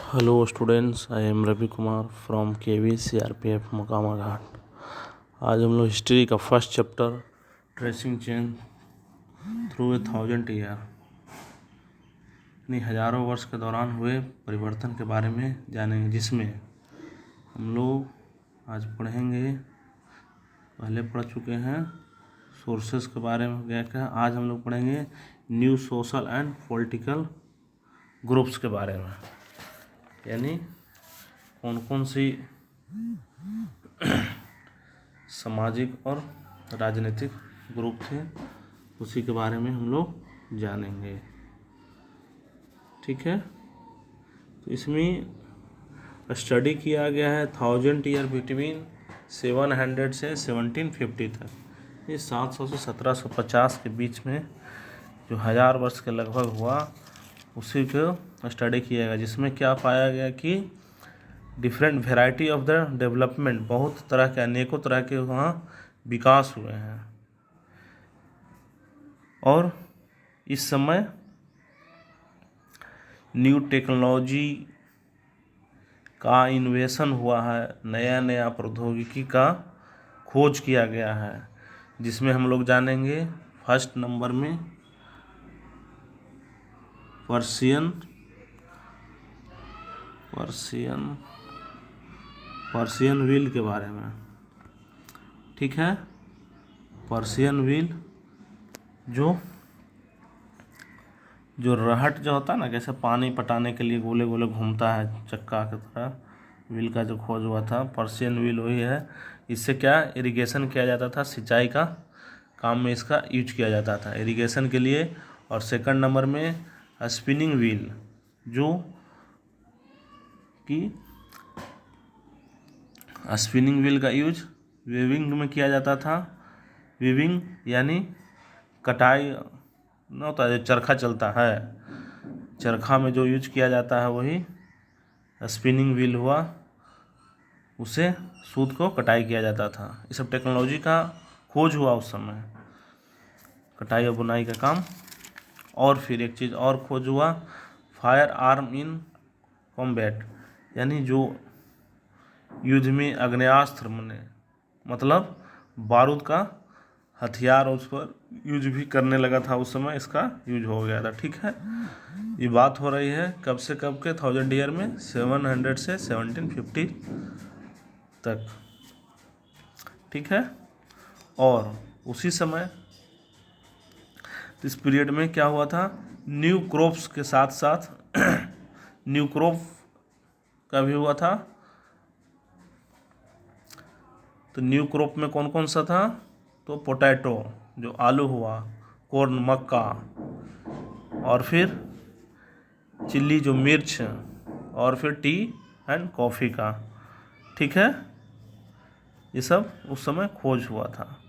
Hello students, I am Ravi Kumar from KV CRPF Mokama घाट। आज हम लोग हिस्ट्री का first chapter tracing chain through 1000 year यानी हज़ारों वर्ष के दौरान हुए परिवर्तन के बारे में जानेंगे, जिसमें हम लोग आज पढ़ेंगे, पहले पढ़ चुके हैं सोर्सेस के बारे में क्या। आज हम लोग पढ़ेंगे new social and political groups के बारे में, यानी कौन कौन सी सामाजिक और राजनीतिक ग्रुप थे, उसी के बारे में हम लोग जानेंगे। ठीक है, तो इसमें स्टडी किया गया है 1000 ईयर बिटवीन 700 से 1750 तक, ये 700 से 1750 के बीच में जो 1000 वर्ष के लगभग हुआ, उसी को स्टडी किया गया। जिसमें क्या पाया गया कि different variety of the development, बहुत तरह के, अनेकों तरह के वहाँ विकास हुए हैं। और इस समय न्यू टेक्नोलॉजी का इन्वेशन हुआ है, नया नया प्रौद्योगिकी का खोज किया गया है, जिसमें हम लोग जानेंगे फर्स्ट नंबर में पर्शियन व्हील के बारे में। ठीक है, पर्शियन व्हील जो रहट जो होता है ना, कैसे पानी पटाने के लिए गोले गोले घूमता है चक्का की तरह, व्हील का जो खोज हुआ था, पर्शियन व्हील वही है। इससे क्या इरिगेशन किया जाता था, सिंचाई का काम में इसका यूज किया जाता था इरिगेशन के लिए। और सेकंड नंबर में स्पिनिंग व्हील, जो कि स्पिनिंग व्हील का यूज वीविंग में किया जाता था। वीविंग यानी कटाई न होता है, जो चरखा चलता है, चरखा में जो यूज किया जाता है वही स्पिनिंग व्हील हुआ, उसे सूत को कटाई किया जाता था। ये सब टेक्नोलॉजी का खोज हुआ उस समय, कटाई और बुनाई का काम। और फिर एक चीज़ और खोज हुआ, फायर आर्म इन कॉम्बैट, यानी जो युद्ध में आग्नेयास्त्र मतलब बारूद का हथियार उस पर यूज भी करने लगा था उस समय, इसका यूज हो गया था। ठीक है, ये बात हो रही है कब से कब के, 1000 ईयर में 700 से 1750 तक। ठीक है, और उसी समय इस पीरियड में क्या हुआ था, न्यू क्रॉप्स के साथ साथ न्यू क्रॉप का भी हुआ था। तो न्यू क्रॉप में कौन कौन सा था, तो पोटैटो जो आलू हुआ, कॉर्न मक्का, और फिर चिल्ली जो मिर्च, और फिर टी एंड कॉफ़ी का। ठीक है, ये सब उस समय खोज हुआ था।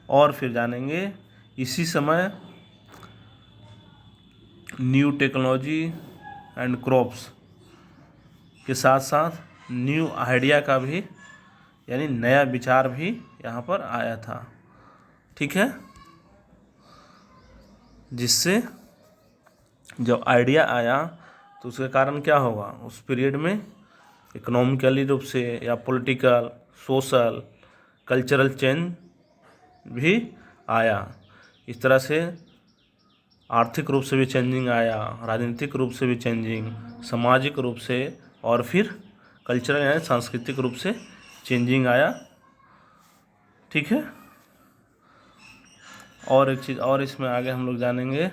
और फिर जानेंगे इसी समय न्यू टेक्नोलॉजी एंड क्रॉप्स के साथ साथ न्यू आइडिया का भी, यानी नया विचार भी यहाँ पर आया था। ठीक है, जिससे जब आइडिया आया तो उसके कारण क्या होगा, उस पीरियड में इकोनॉमिकली रूप से या पॉलिटिकल, सोशल, कल्चरल चेंज भी आया। इस तरह से आर्थिक रूप से भी चेंजिंग आया, राजनीतिक रूप से भी चेंजिंग, सामाजिक रूप से, और फिर कल्चरल यानी सांस्कृतिक रूप से चेंजिंग आया। ठीक है, और एक चीज़ और इसमें आगे हम लोग जानेंगे,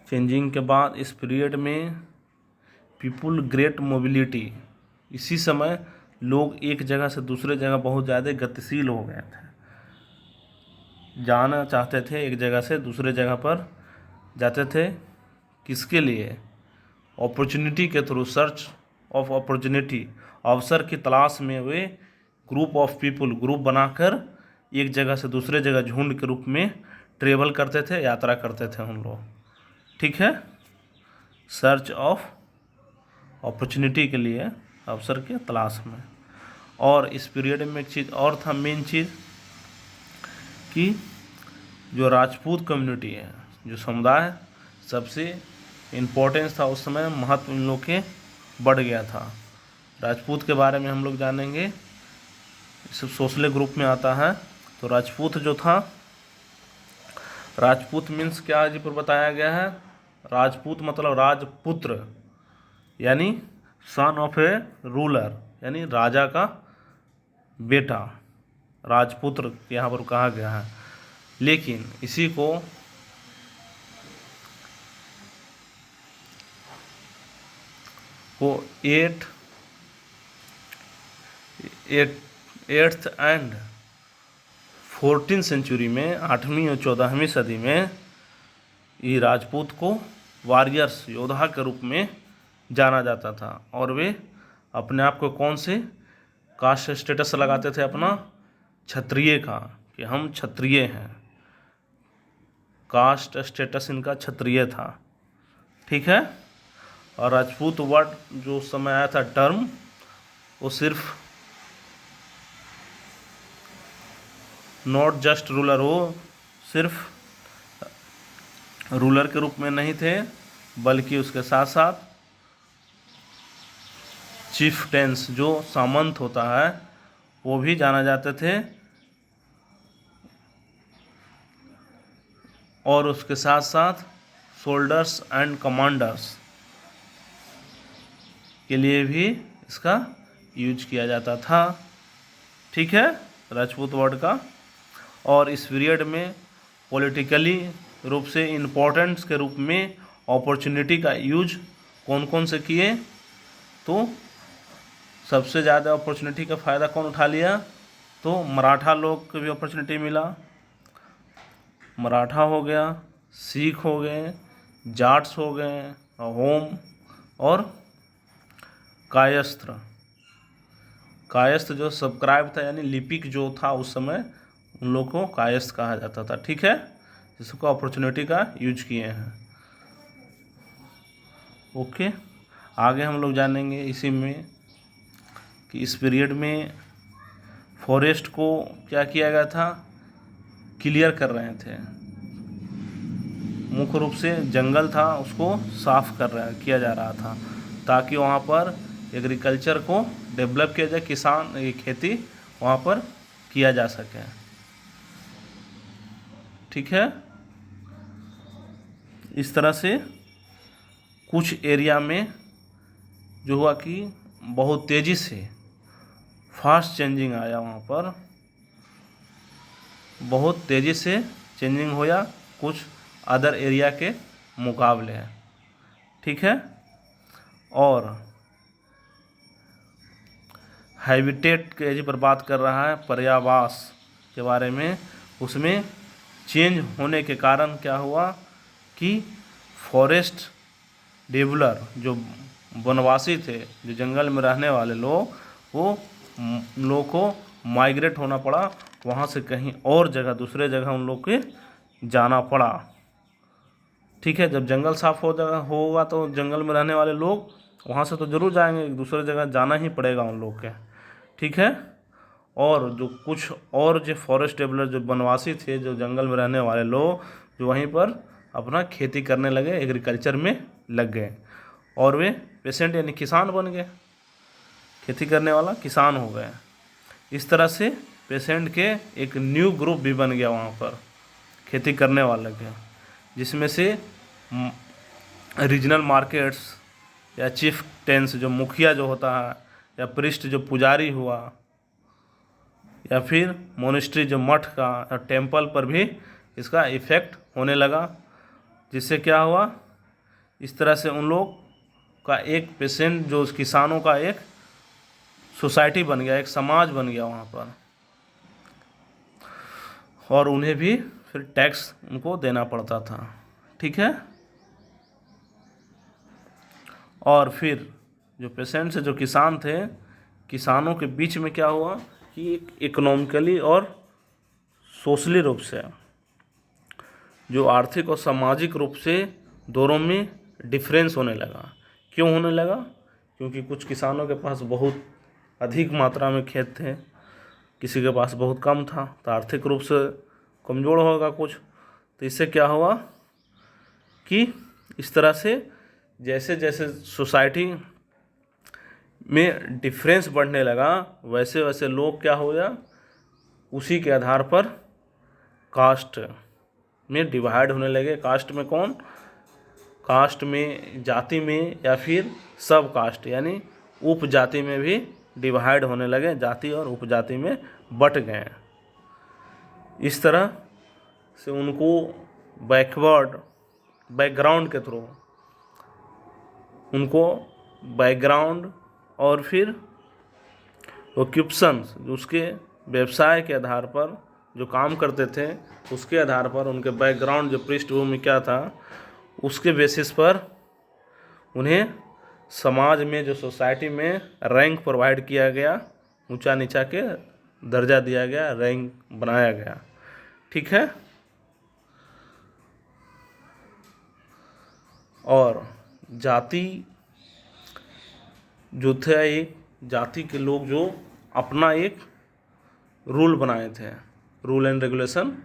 चेंजिंग के बाद इस पीरियड में पीपुल ग्रेट मोबिलिटी, इसी समय लोग एक जगह से दूसरे जगह बहुत ज़्यादा गतिशील हो गए थे, जाना चाहते थे, एक जगह से दूसरे जगह पर जाते थे। किसके लिए, अपॉर्चुनिटी के थ्रू, सर्च ऑफ अपॉर्चुनिटी, अवसर की तलाश में वे ग्रुप ऑफ पीपुल, ग्रुप बनाकर एक जगह से दूसरे जगह झुंड के रूप में ट्रेवल करते थे, यात्रा करते थे हम लोग। ठीक है, सर्च ऑफ अपॉर्चुनिटी के लिए, अवसर के तलाश में। और इस पीरियड में एक चीज़ और था, मेन चीज़, कि जो राजपूत कम्युनिटी है, जो समुदाय सबसे इम्पोर्टेंस था उस समय, महत्व इन लोग के बढ़ गया था। राजपूत के बारे में हम लोग जानेंगे, सब सोशल ग्रुप में आता है। तो राजपूत जो था, राजपूत मीन्स क्या जी पर बताया गया है, राजपूत मतलब राजपुत्र, यानी सन ऑफ ए रूलर, यानी राजा का बेटा, राजपुत्र यहाँ पर कहा गया है। लेकिन इसी को एट्थ एंड 14th सेंचुरी में, 8वीं और 14वीं सदी में, ये राजपूत को वॉरियर्स, योद्धा के रूप में जाना जाता था। और वे अपने आप को कौन से कास्ट स्टेटस लगाते थे, अपना क्षत्रिय का, कि हम क्षत्रिय हैं। कास्ट स्टेटस इनका क्षत्रिय था। ठीक है। और राजपूत वर्ड जो उस समय आया था टर्म, वो सिर्फ नॉट जस्ट रूलर, वो सिर्फ रूलर के रूप में नहीं थे, बल्कि उसके साथ साथ चीफटेंस, जो सामंत होता है, वो भी जाना जाते थे। और उसके साथ साथ सोल्जर्स एंड कमांडर्स के लिए भी इसका यूज किया जाता था। ठीक है, राजपूत वर्ड का। और इस पीरियड में पॉलिटिकली रूप से इम्पोर्टेंस के रूप में अपॉर्चुनिटी का यूज कौन कौन से किए, तो सबसे ज़्यादा अपॉर्चुनिटी का फ़ायदा कौन उठा लिया, तो मराठा लोग को भी अपॉर्चुनिटी मिला। मराठा हो गया, सिख हो गए, जाट्स हो गए, होम और कायस्थ जो सब्सक्राइब था, यानी लिपिक जो था उस समय, उन लोग को कायस्थ कहा जाता था। ठीक है, जिसको अपॉर्चुनिटी का यूज किए हैं। ओके, आगे हम लोग जानेंगे इसी में कि इस पीरियड में फॉरेस्ट को क्या किया गया था, क्लियर कर रहे थे। मुख्य रूप से जंगल था, उसको साफ किया जा रहा था, ताकि वहाँ पर एग्रीकल्चर को डेवलप किया जाए, खेती वहाँ पर किया जा सके। ठीक है, इस तरह से कुछ एरिया में जो हुआ कि बहुत तेज़ी से फास्ट चेंजिंग आया, वहाँ पर बहुत तेज़ी से चेंजिंग होया कुछ अदर एरिया के मुकाबले। ठीक है, और हैबिटेट के जी पर बात कर रहा है, पर्यावास के बारे में। उसमें चेंज होने के कारण क्या हुआ कि फॉरेस्ट डेवलर, जो वनवासी थे, जो जंगल में रहने वाले लोग, वो लोग को माइग्रेट होना पड़ा, वहाँ से कहीं और जगह, दूसरे जगह उन लोग के जाना पड़ा। ठीक है, जब जंगल साफ होगा तो जंगल में रहने वाले लोग वहाँ से तो ज़रूर जाएंगे, दूसरे जगह जाना ही पड़ेगा उन लोग के। ठीक है, और जो कुछ और जो फॉरेस्ट डेवलपर, जो वनवासी थे, जो जंगल में रहने वाले लोग, जो वहीं पर अपना खेती करने लगे, एग्रीकल्चर में लग गए, और वे पेशेंट यानी किसान बन गए, खेती करने वाला किसान हो गए। इस तरह से पेशेंट के एक न्यू ग्रुप भी बन गया वहाँ पर, खेती करने वाले के, जिसमें से रीजनल मार्केट्स या चीफ टेंस, जो मुखिया जो होता है, या प्रिस्ट जो पुजारी हुआ, या फिर मोनेस्ट्री जो मठ का या टेम्पल पर भी इसका इफ़ेक्ट होने लगा। जिससे क्या हुआ, इस तरह से उन लोग का एक पेशेंट, जो किसानों का एक सोसाइटी बन गया, एक समाज बन गया वहाँ पर, और उन्हें भी फिर टैक्स उनको देना पड़ता था। ठीक है, और फिर जो पेशेंट से जो किसान थे, किसानों के बीच में क्या हुआ कि इकोनॉमिकली और सोशली रूप से, जो आर्थिक और सामाजिक रूप से दोनों में डिफरेंस होने लगा। क्यों होने लगा? क्योंकि कुछ किसानों के पास बहुत अधिक मात्रा में खेत थे, किसी के पास बहुत कम था, तो आर्थिक रूप से कमज़ोर होगा कुछ। तो इससे क्या हुआ कि इस तरह से जैसे जैसे सोसाइटी में डिफरेंस बढ़ने लगा वैसे वैसे लोग क्या हो गया, उसी के आधार पर कास्ट में डिवाइड होने लगे। कास्ट में कौन, कास्ट में, जाति में, या फिर सब कास्ट यानी उपजाति में भी डिवाइड होने लगे, जाति और उपजाति में बट गए। इस तरह से उनको बैकग्राउंड के थ्रू उनको बैकग्राउंड और फिर ऑक्यूपेशंस, उसके व्यवसाय के आधार पर जो काम करते थे उसके आधार पर उनके बैकग्राउंड जो पृष्ठभूमि क्या था उसके बेसिस पर उन्हें समाज में जो सोसाइटी में रैंक प्रोवाइड किया गया, ऊंचा नीचा के दर्जा दिया गया, रैंक बनाया गया। ठीक है। और जाति जो थे, एक जाति के लोग जो अपना एक रूल बनाए थे, rule and regulation,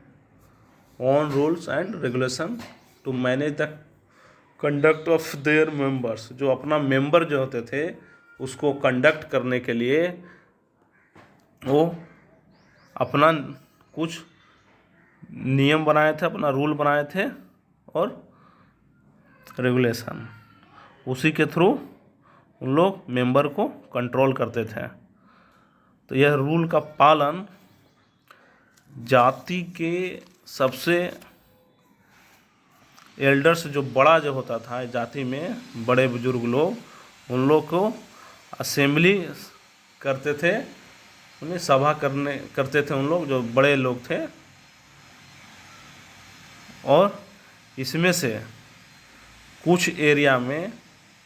on rules and regulation to manage the conduct of their members, जो अपना मेंबर जो होते थे उसको कंडक्ट करने के लिए वो अपना कुछ नियम बनाए थे, अपना रूल बनाए थे और रेगुलेशन, उसी के थ्रू उन लोग मेंबर को कंट्रोल करते थे। तो यह रूल का पालन जाति के सबसे एल्डर्स, जो बड़ा जो होता था जाति में, बड़े बुजुर्ग लोग, उन लोग को असेंबली करते थे, उन्हें सभा करते थे उन लोग जो बड़े लोग थे। और इसमें से कुछ एरिया में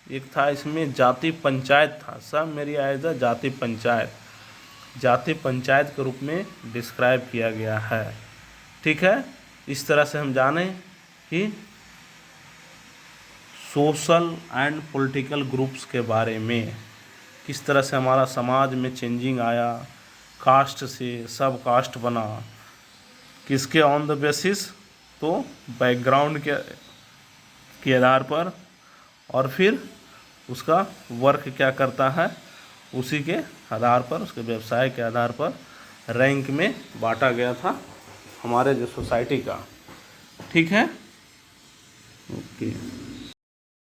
एक था, इसमें जाति पंचायत था, सब मेरी आयद जाति पंचायत के रूप में डिस्क्राइब किया गया है। ठीक है। इस तरह से हम जाने कि सोशल एंड पॉलिटिकल ग्रुप्स के बारे में, किस तरह से हमारा समाज में चेंजिंग आया, कास्ट से सब कास्ट बना, किसके ऑन द बेसिस, तो बैकग्राउंड के आधार पर, और फिर उसका वर्क क्या करता है उसी के आधार पर, उसके व्यवसाय के आधार पर रैंक में बांटा गया था हमारे जो सोसाइटी का। ठीक है। ओके।